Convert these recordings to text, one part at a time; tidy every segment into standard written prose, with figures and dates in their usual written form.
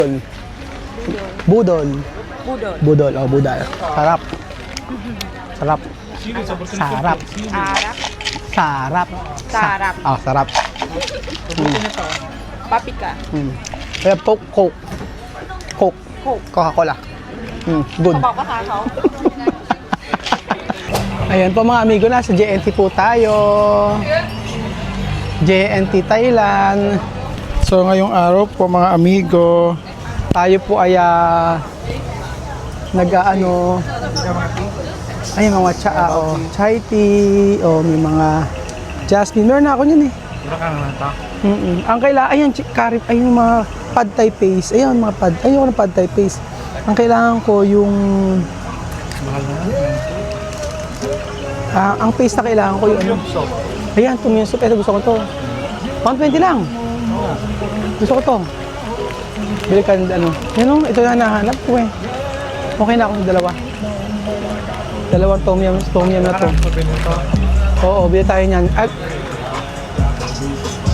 Budol. Budol. Budol, oh, budal. Sarap. Sarap. Sarap. Arap. Sarap. Sarap. Oh, sarap. Papika. Kaya Coke. Coke. Coca-Cola. Good. Kabaw ka saเขา Ayan po mga amigo, nasa JNT po tayo. JNT Thailand. So ngayong araw po mga amigo, Tayo po ay nag-ano, ay mga chai tea, may mga jasmine. Meron na ako niyan eh. Ang kailangan, ayan, curry, ay yung mga pad thai paste. Ayan, mga pad, ayoko ng pad thai paste. Ang kailangan ko yung, ang paste na kailangan ko yung ano. Ayan, tom yum soup. Ito, gusto ko to. 120 lang. Gusto ko to. Bili ka ano. Yan o, ito na nahanap ko eh. Okay na ako sa dalawa. Dalawang tom yum na to. Oo, bili tayo niyan. At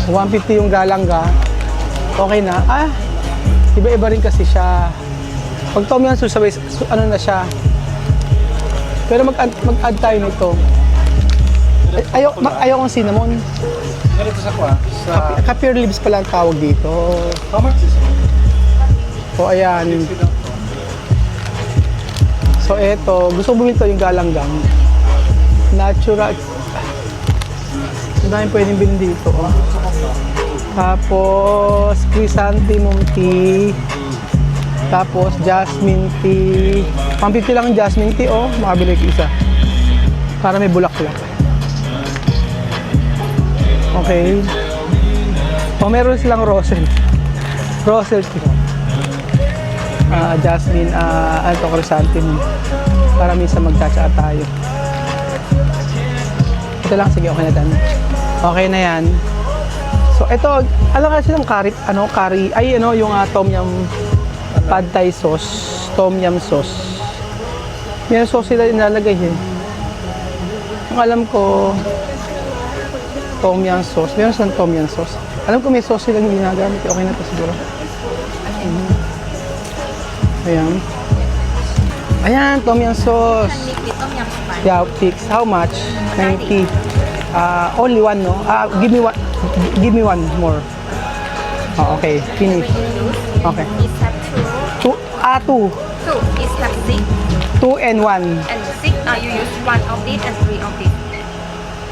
150 yung galang ka. Okay na. Iba-iba rin kasi siya. Pag tom yum sabay, ano na siya. Pero mag-add tayo nito. Ayaw kong cinnamon. narito sa kuha. Kapir leaves pala ang tawag dito. How much is it? So, ayan. So, eto. Gusto ko bumili yung galanggang. Natural. Ang daming pwedeng bilhin dito. Oh. Tapos, chrysanthemum tea. Tapos, jasmine tea. Pampiti lang yung jasmine tea, oh. Makabili ko isa. Para may bulaklak. Okay. O, meron silang rosel. Rosel tea. Jasmine, chrysanthemum. Para minsan magtsatsa tayo. Ito lang, sige, okay na dan. Okay na yan. So, ito, alam kasi ng curry, yung tom yum pad thai sauce, tom yum sauce. May sauce sila inalagay eh. Ang alam ko, tom yum sauce. Meron silang tom yum sauce. Alam ko may sauce silang ginagamit. Okay na to siguro. Ayan. Ayan, tom yum sauce. Yeah, fix. How much? 90. Only one, no? Give me one more. Oh, okay. Finish. Okay. It's have two. Two. Two. It's have six. 2 and 1. And six. You use one of this and three of this.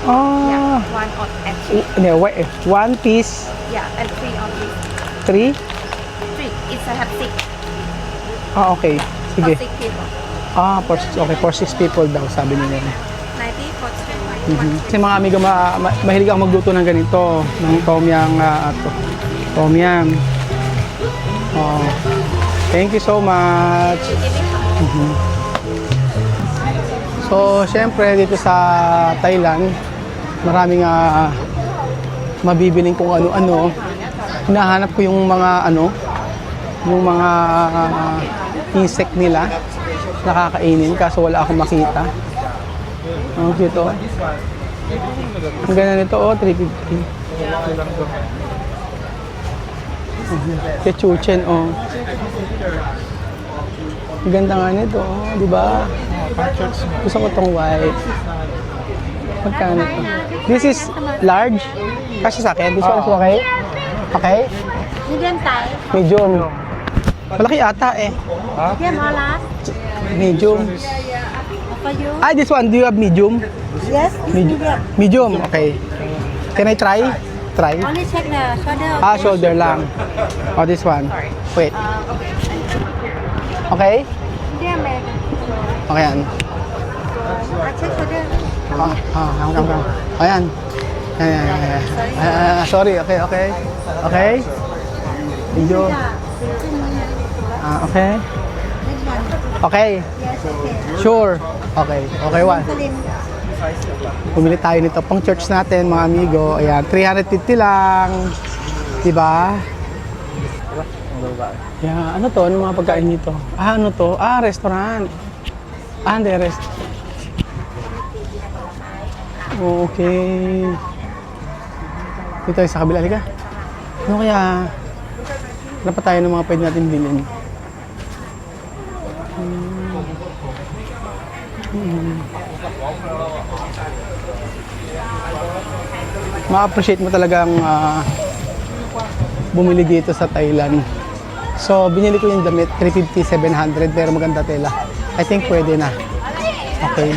Yeah. One of and three. No, wait. 1 piece. Yeah. And three of this. 3. Three. It's have six. Okay. For Sige. six people. For 6 people daw, sabi nila. 90 for three. Kasi mga amigo, mahilig ako magluto ng ganito, ng tom yum. Oh. Thank you so much. So, syempre dito sa Thailand, maraming mabibiling kung ano-ano. Hinahanap ko yung mga insect nila nakakainin, kaso wala akong makita. Ang cute, oh. Ang ganda nito, oh, 350. Kechuchen, oh. Ang ganda nga nito, oh, di ba? Gusto ko tong white. Magkano ito? This is large. Kasi sa akin, this one is okay? Okay? Medium size. Medium. Malaki ata eh. Medium or large? Medium. For you? This one, do you have medium? Yes. Medium, okay. Can I try? Try. Only check the shoulder. Shoulder lang. Oh, this one. Wait. Okay? Medium. Okay yan. Check shoulder. Hanggang. Ayan. Ayan. Sorry, okay. Okay? Medium. Okay? Okay. Sure. Okay, one. Pumili tayo nito pang church natin, mga amigo. Ayan, 350 lang. Diba? Yeah, ano to? Ano mga pagkain nito? Ano to? Restaurant. Hindi, Okay. Dito tayo sa kabila. Halika. Ano kaya? Ano pa tayo ng mga pwede natin bilhin? Ma-appreciate mo talagang bumili dito sa Thailand. So, binili ko yung damit, 350, 700, pero maganda tela. I think pwede na. Okay.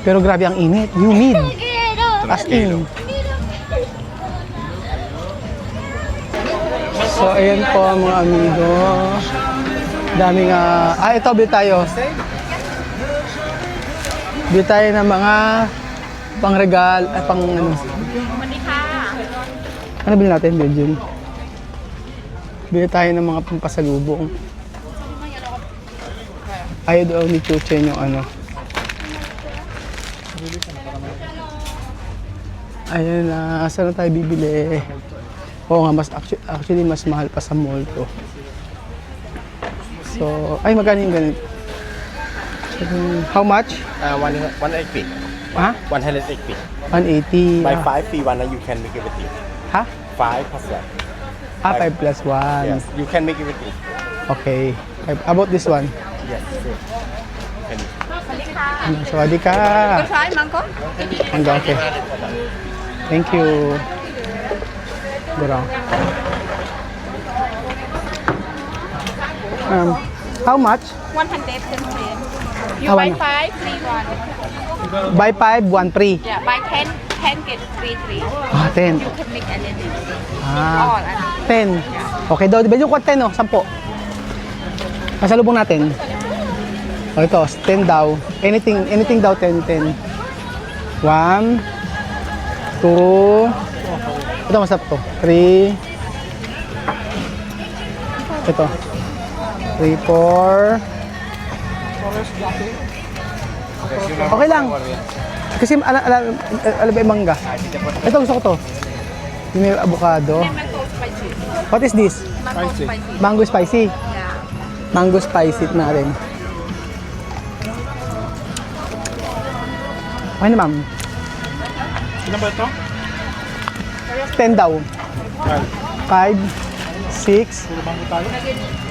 Pero grabe ang init. Humid. As in. So, ayan po mga amigo. Daming, ito, bili tayo. Bili tayo ng mga pang-regal, pang ano. Ano bili natin, Belgium? Bili tayo ng mga pampasalubong. Ayaw daw ni Chuchen yung ano. Ayun na, saan na tayo bibili? Oo nga, actually mas mahal pa sa mall to. So, ay magkano yung ganito? How much? 180. Ha? 180. 180. By 5 fee one, you can make everything. Ha? 5 plus one. 5 plus 1. Yes, you can make everything. Okay. How about this one? Yes, sure. Can you? Sawadee ka. Try mango? Hangga, okay. Thank you. Burang. How much? 110. You Ah, buy one. 5, free 1. Buy 5, 1 free. Yeah, buy 10, 10 get free 3. Ah, 10. You can make anything. Ah, All. 10. Okay daw. Medyo ko 10, oh. 10. Masalubong natin. O ito, 10 daw. Anything daw, 10, 10. 1, 2, ito masarap to. 3, ito. 3, 4. Okay lang. Kasi alam ba yung mangga? Ito gusto ko to. Yung may avocado. Mango spicy. What is this? Mango spicy. Mango spicy. Yeah. Mango spicy natin. Okay na, ma'am. Ilan ba ito? 10 daw. 5, 6.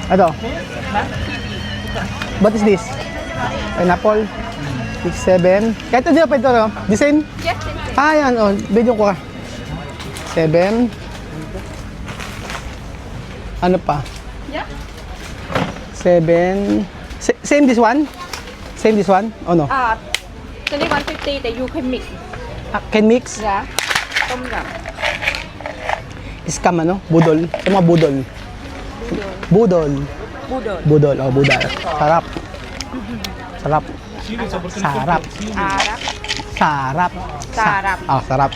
Ito. What is this? Pineapple. 6, 7. Kahit hindi pa ito, no? The same? Yes, yes. Ah, yan. Oh, video ko. 7. Ano pa? Yeah. 7. Same this one? Same this one? Oh, no? 2150 that you can mix. Can mix? Yeah. Tom yum. Scam, ano? Budol. Yung mga budol. Budol. Budol. Budol. Oh, budol. Sarap. Sarap. Sarap. Arap. Sarap. Sarap. Ah, sarap.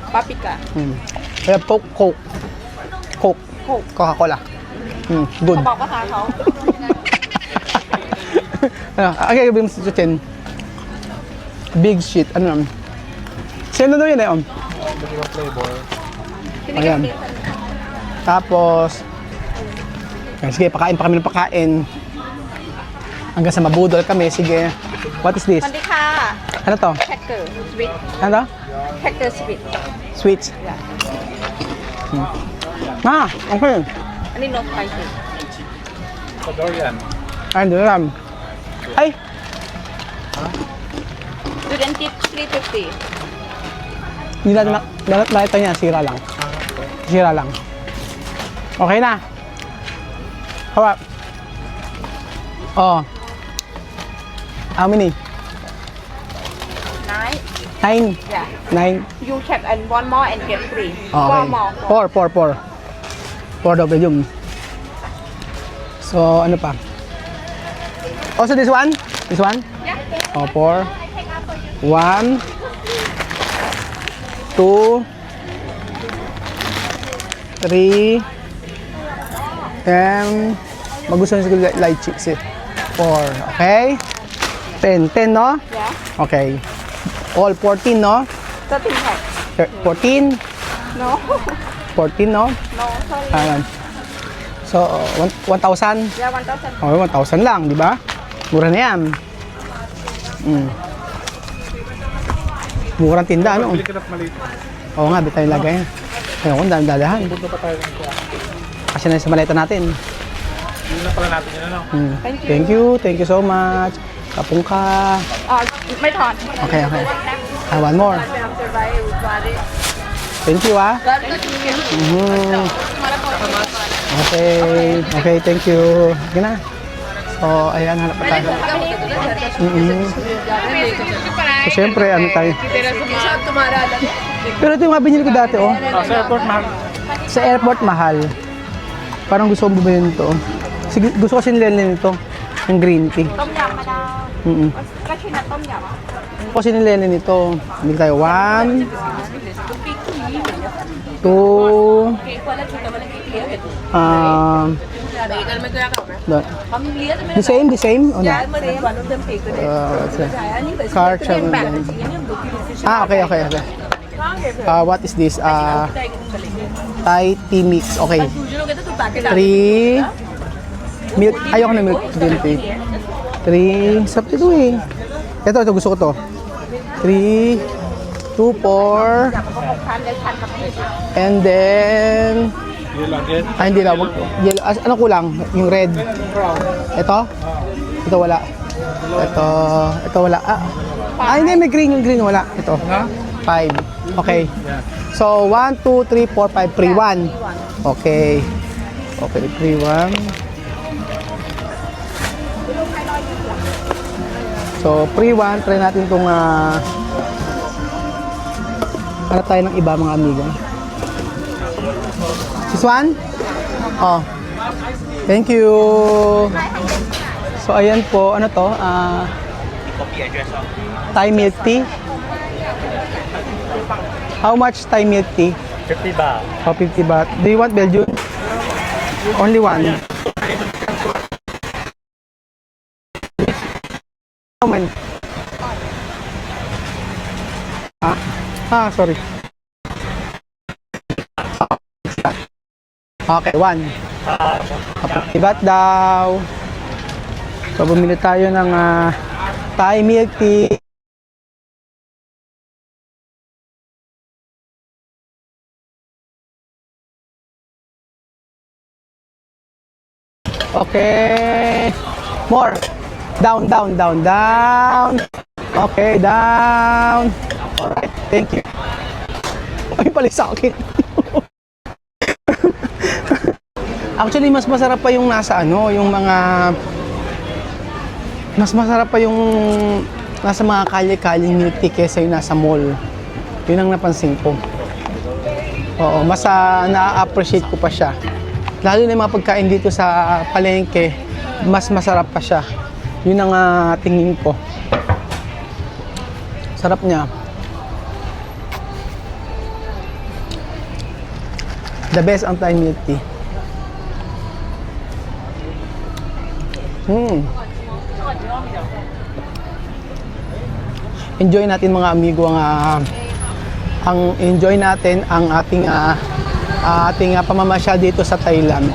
Paprika. Kaya Coke. Coke. Coke. Coke. Coca-Cola. Good. เขาบอกภาษาเขา Okay, bring si Chuchen. Big shit. Ano naman? Same na daw yun eh. Ayan. Tapos, sige, pakain pa kami ng pakain. Hanggang sa mabudol kami. Sige. What is this? สวัสดีค่ะ Ano to? Cracker sweet Ano to? Cracker sweet Sweets. Ah, okay. อันนี้ no spicy Dorian. Ay, doon lang. Ay, Durian tip 350 hindi natin nakita niya. Sira lang. Sira lang. Okay na. Hawa. Oh. How many? 9 9. yeah 9. you check and one more and get free Okay. one more 4 daw yung. So, ano pa? Also this one? This one? Yeah. Oh, 4. 1, 2, 3, and magustuhan siguro light chicks eh. 4, okay? 10, no? yeah Okay. All 14, no? 13 pack 14, no 14, no? no sorry Ayan. So, 1,000. yeah 1000 Okay, 1,000 lang, di ba? Mura na yan. Murang tinda, ano? Bili ka na maliit. Oo nga, bitay lagay. Ayun ko, dali-dalihan. Punta pa tayo ng kuha. Kasi na sa maleta natin. Yun na pala natin yun, ano? Thank you so much. Kapong ka. ไม่ถอน Okay. One more. Thank you, ah. Mhm. Okay, thank you. Sige na. So, ayan, hanap pa tayo. So, syempre, ano tayo? Pero ito yung mga binili ko dati, oh. Sa airport, mahal. Sa airport, mahal. Parang gusto ko bumili nito. Sige, gusto ko kasi nilele nito. Yung green tea. ต้มยำมะนาว ก็ชื่อนัดต้มยำ Gusto ko kasi nilele nito. Bili tayo. 1, 2, the same? O na? What's that? Car travel. Okay. What is this? Thai tea mix. Okay. 3 milk. Ayoko na milk green tea. 3. Sarap ito eh. Ito gusto ko to. 3, 2, 4. And then Yellow again. hindi na. Yellow. Ano kulang? Yung red. Ito? Ito wala. Ito wala. Hindi, may green. Yung green wala. Ito. 5. Okay. So, 1, 2, 3, 4, 5, 3, 1. Okay. 3, 1. So, pre-1, try natin itong hanap tayo ng iba mga amigo. This one? Oh. Thank you. So, ayan po. Ano to? Thai milk tea. How much Thai milk tea? 50 baht. Oh, 50 baht. Do you want Belgian? Only one. How many? Sorry. Okay, 1. 50 baht daw. So, bumili tayo ng Thai milk tea. Okay. More. Down. Okay, down. Alright, thank you. Ay, pala sa akin. Actually, mas masarap pa yung nasa yung mga... Mas masarap pa yung nasa mga kalye-kalye milk tea kesa yung nasa mall. Yun ang napansin ko. Oo, mas na-appreciate ko pa siya. Lalo na yung mga pagkain dito sa palengke, mas masarap pa siya. Yun ang tingin ko. Sarap niya. The best ang Thai milk tea. Enjoy natin mga amigo ang enjoy natin ang ating pamamasyal dito sa Thailand.